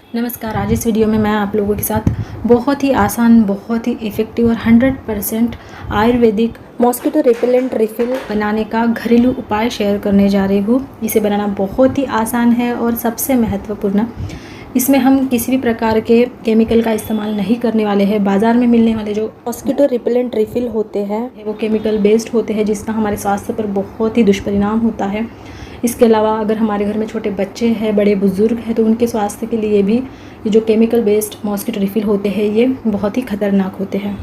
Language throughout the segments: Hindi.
नमस्कार। आज इस वीडियो में मैं आप लोगों के साथ बहुत ही आसान, बहुत ही इफ़ेक्टिव और 100% आयुर्वेदिक मॉस्किटो रिपेलेंट रिफ़िल बनाने का घरेलू उपाय शेयर करने जा रही हूँ। इसे बनाना बहुत ही आसान है और सबसे महत्वपूर्ण, इसमें हम किसी भी प्रकार के केमिकल का इस्तेमाल नहीं करने वाले हैं। बाज़ार में मिलने वाले जो मॉस्किटो रिपेलेंट रिफ़िल होते हैं वो केमिकल बेस्ड होते हैं, जिसका हमारे स्वास्थ्य पर बहुत ही दुष्परिणाम होता है। इसके अलावा अगर हमारे घर में छोटे बच्चे हैं, बड़े बुज़ुर्ग हैं, तो उनके स्वास्थ्य के लिए भी ये जो केमिकल बेस्ड मॉस्किटो रिफ़िल होते हैं ये बहुत ही ख़तरनाक होते हैं।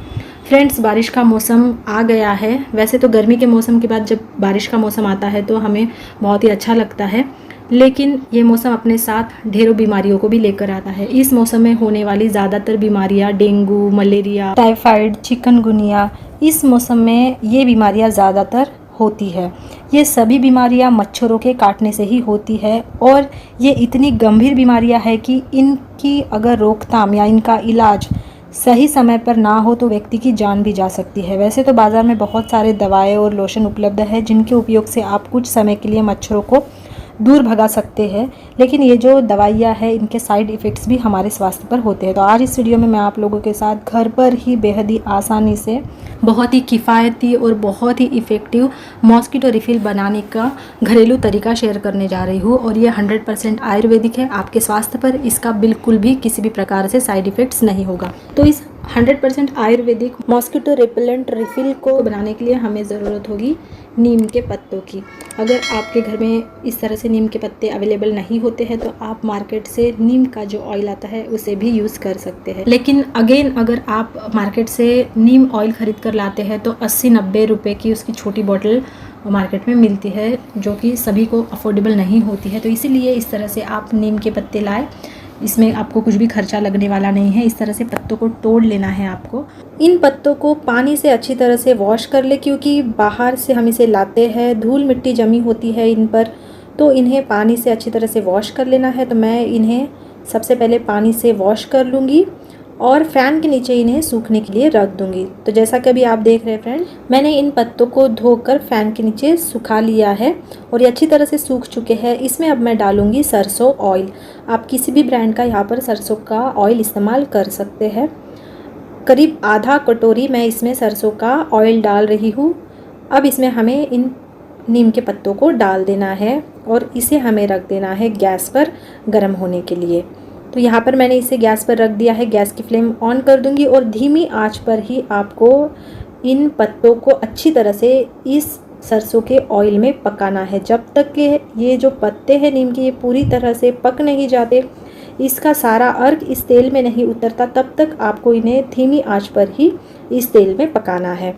फ्रेंड्स, बारिश का मौसम आ गया है। वैसे तो गर्मी के मौसम के बाद जब बारिश का मौसम आता है तो हमें बहुत ही अच्छा लगता है, लेकिन ये मौसम अपने साथ ढेरों बीमारियों को भी लेकर आता है। इस मौसम में होने वाली ज़्यादातर बीमारियां डेंगू, मलेरिया, टाइफाइड, चिकनगुनिया, इस मौसम में ये बीमारियां ज़्यादातर होती है। ये सभी बीमारियां मच्छरों के काटने से ही होती है और ये इतनी गंभीर बीमारियां हैं कि इनकी अगर रोकथाम या इनका इलाज सही समय पर ना हो तो व्यक्ति की जान भी जा सकती है। वैसे तो बाज़ार में बहुत सारे दवाएं और लोशन उपलब्ध है जिनके उपयोग से आप कुछ समय के लिए मच्छरों को दूर भगा सकते हैं, लेकिन ये जो दवाइयाँ हैं इनके साइड इफ़ेक्ट्स भी हमारे स्वास्थ्य पर होते हैं। तो आज इस वीडियो में मैं आप लोगों के साथ घर पर ही बेहद ही आसानी से बहुत ही किफ़ायती और बहुत ही इफ़ेक्टिव मॉस्किटो रिफ़िल बनाने का घरेलू तरीका शेयर करने जा रही हूँ और ये 100% आयुर्वेदिक है। आपके स्वास्थ्य पर इसका बिल्कुल भी किसी भी प्रकार से साइड इफ़ेक्ट्स नहीं होगा। तो इस 100% आयुर्वेदिक मॉस्किटो रिपेलेंट रिफ़िल को बनाने के लिए हमें ज़रूरत होगी नीम के पत्तों की। अगर आपके घर में इस तरह से नीम के पत्ते अवेलेबल नहीं होते हैं तो आप मार्केट से नीम का जो ऑयल आता है उसे भी यूज़ कर सकते हैं। लेकिन अगेन, अगर आप मार्केट से नीम ऑयल ख़रीद कर लाते हैं तो 80-90 रुपये की उसकी छोटी बॉटल मार्केट में मिलती है, जो कि सभी को अफोर्डेबल नहीं होती है। तो इसीलिए इस तरह से आप नीम के पत्ते लाए, इसमें आपको कुछ भी खर्चा लगने वाला नहीं है। इस तरह से पत्तों को तोड़ लेना है आपको। इन पत्तों को पानी से अच्छी तरह से वॉश कर ले, क्योंकि बाहर से हम इसे लाते हैं, धूल मिट्टी जमी होती है इन पर, तो इन्हें पानी से अच्छी तरह से वॉश कर लेना है। तो मैं इन्हें सबसे पहले पानी से वॉश कर लूँगी और फ़ैन के नीचे इन्हें सूखने के लिए रख दूंगी। तो जैसा कि अभी आप देख रहे हैं फ्रेंड, मैंने इन पत्तों को धोकर फ़ैन के नीचे सुखा लिया है और ये अच्छी तरह से सूख चुके हैं। इसमें अब मैं डालूंगी सरसों ऑयल। आप किसी भी ब्रांड का यहाँ पर सरसों का ऑयल इस्तेमाल कर सकते हैं। करीब आधा कटोरी मैं इसमें सरसों का ऑयल डाल रही हूँ। अब इसमें हमें इन नीम के पत्तों को डाल देना है और इसे हमें रख देना है गैस पर गर्म होने के लिए। तो यहाँ पर मैंने इसे गैस पर रख दिया है। गैस की फ्लेम ऑन कर दूंगी और धीमी आंच पर ही आपको इन पत्तों को अच्छी तरह से इस सरसों के ऑयल में पकाना है। जब तक कि ये जो पत्ते हैं नीम के ये पूरी तरह से पक नहीं जाते, इसका सारा अर्क इस तेल में नहीं उतरता, तब तक आपको इन्हें धीमी आंच पर ही इस तेल में पकाना है।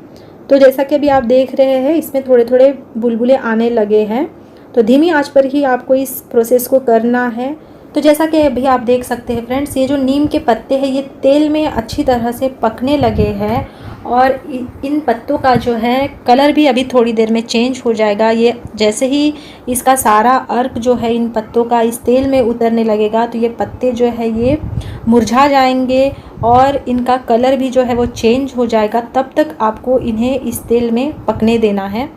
तो जैसा कि अभी आप देख रहे हैं, इसमें थोड़े थोड़े बुलबुले आने लगे हैं, तो धीमी आंच पर ही आपको इस प्रोसेस को करना है। तो जैसा कि अभी आप देख सकते हैं फ्रेंड्स, ये जो नीम के पत्ते हैं ये तेल में अच्छी तरह से पकने लगे हैं और इन पत्तों का जो है कलर भी अभी थोड़ी देर में चेंज हो जाएगा। ये जैसे ही इसका सारा अर्क जो है इन पत्तों का इस तेल में उतरने लगेगा तो ये पत्ते जो है ये मुरझा जाएंगे और इनका कलर भी जो है वो चेंज हो जाएगा। तब तक आपको इन्हें इस तेल में पकने देना है।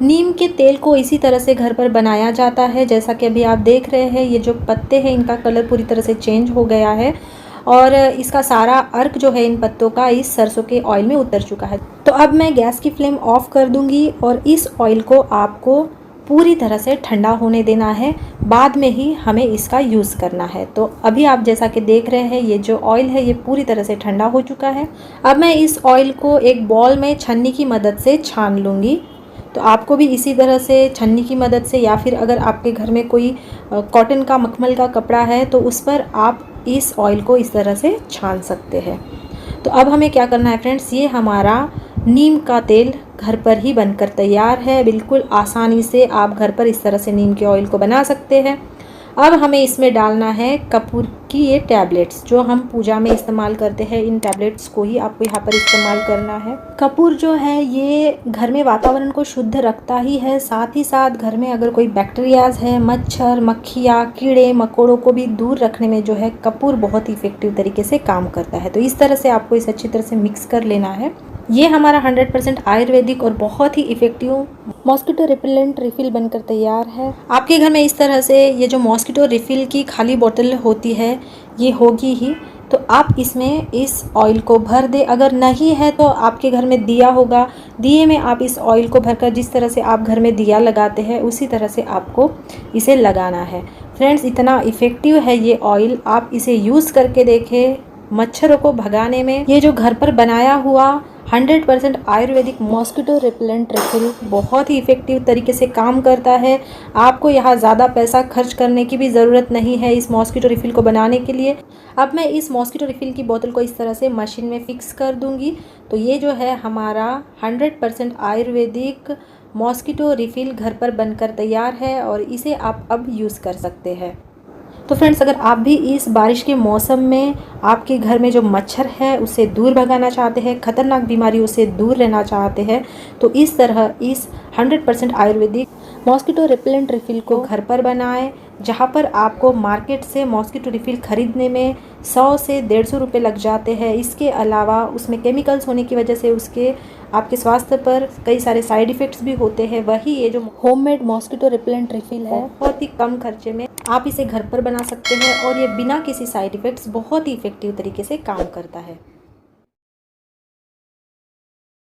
नीम के तेल को इसी तरह से घर पर बनाया जाता है। जैसा कि अभी आप देख रहे हैं, ये जो पत्ते हैं इनका कलर पूरी तरह से चेंज हो गया है और इसका सारा अर्क जो है इन पत्तों का इस सरसों के ऑयल में उतर चुका है। तो अब मैं गैस की फ्लेम ऑफ कर दूंगी और इस ऑयल को आपको पूरी तरह से ठंडा होने देना है। बाद में ही हमें इसका यूज़ करना है। तो अभी आप जैसा कि देख रहे हैं, ये जो ऑयल है ये पूरी तरह से ठंडा हो चुका है। अब मैं इस ऑयल को एक बॉल में छन्नी की मदद से छान लूँगी। तो आपको भी इसी तरह से छन्नी की मदद से, या फिर अगर आपके घर में कोई कॉटन का मखमल का कपड़ा है तो उस पर आप इस ऑयल को इस तरह से छान सकते हैं। तो अब हमें क्या करना है फ्रेंड्स, ये हमारा नीम का तेल घर पर ही बनकर तैयार है। बिल्कुल आसानी से आप घर पर इस तरह से नीम के ऑयल को बना सकते हैं। अब हमें इसमें डालना है कपूर की ये टैबलेट्स, जो हम पूजा में इस्तेमाल करते हैं। इन टैबलेट्स को ही आपको यहाँ पर इस्तेमाल करना है। कपूर जो है ये घर में वातावरण को शुद्ध रखता ही है, साथ ही साथ घर में अगर कोई बैक्टीरियाज है, मच्छर, मक्खियाँ, कीड़े मकोड़ों को भी दूर रखने में जो है कपूर बहुत ही इफेक्टिव तरीके से काम करता है। तो इस तरह से आपको इसे अच्छी तरह से मिक्स कर लेना है। ये हमारा 100% आयुर्वेदिक और बहुत ही इफ़ेक्टिव मॉस्किटो रिपेलेंट रिफ़िल बनकर तैयार है। आपके घर में इस तरह से ये जो मॉस्किटो रिफ़िल की खाली बोतल होती है ये होगी ही, तो आप इसमें इस ऑयल को भर दें। अगर नहीं है तो आपके घर में दिया होगा, दिए में आप इस ऑयल को भरकर जिस तरह से आप घर में दिया लगाते हैं उसी तरह से आपको इसे लगाना है। फ्रेंड्स, इतना इफ़ेक्टिव है ये ऑयल, आप इसे यूज़ करके देखें मच्छरों को भगाने में। ये जो घर पर बनाया हुआ 100% आयुर्वेदिक मॉस्किटो रिपेलेंट रिफिल बहुत ही इफ़ेक्टिव तरीके से काम करता है। आपको यहाँ ज़्यादा पैसा खर्च करने की भी ज़रूरत नहीं है इस मॉस्किटो रिफिल को बनाने के लिए। अब मैं इस मॉस्किटो रिफिल की बोतल को इस तरह से मशीन में फ़िक्स कर दूँगी। तो ये जो है हमारा 100% आयुर्वेदिक मॉस्किटो रिफिल घर पर बनकर तैयार है और इसे आप अब यूज़ कर सकते हैं। तो फ्रेंड्स, अगर आप भी इस बारिश के मौसम में आपके घर में जो मच्छर है उससे दूर भगाना चाहते हैं, ख़तरनाक बीमारियों से दूर रहना चाहते हैं, तो इस तरह इस 100% आयुर्वेदिक मॉस्किटो रिपेलेंट रिफ़िल को घर पर बनाएं। जहां पर आपको मार्केट से मॉस्किटो रिफ़िल ख़रीदने में 100 से 150 रुपये लग जाते हैं। इसके अलावा उसमें केमिकल्स होने की वजह से उसके आपके स्वास्थ्य पर कई सारे साइड इफ़ेक्ट्स भी होते हैं। वही ये जो होममेड मॉस्किटो रिपेलेंट रिफ़िल है बहुत ही कम खर्चे में आप इसे घर पर बना सकते हैं और ये बिना किसी साइड इफ़ेक्ट्स बहुत ही इफ़ेक्टिव तरीके से काम करता है।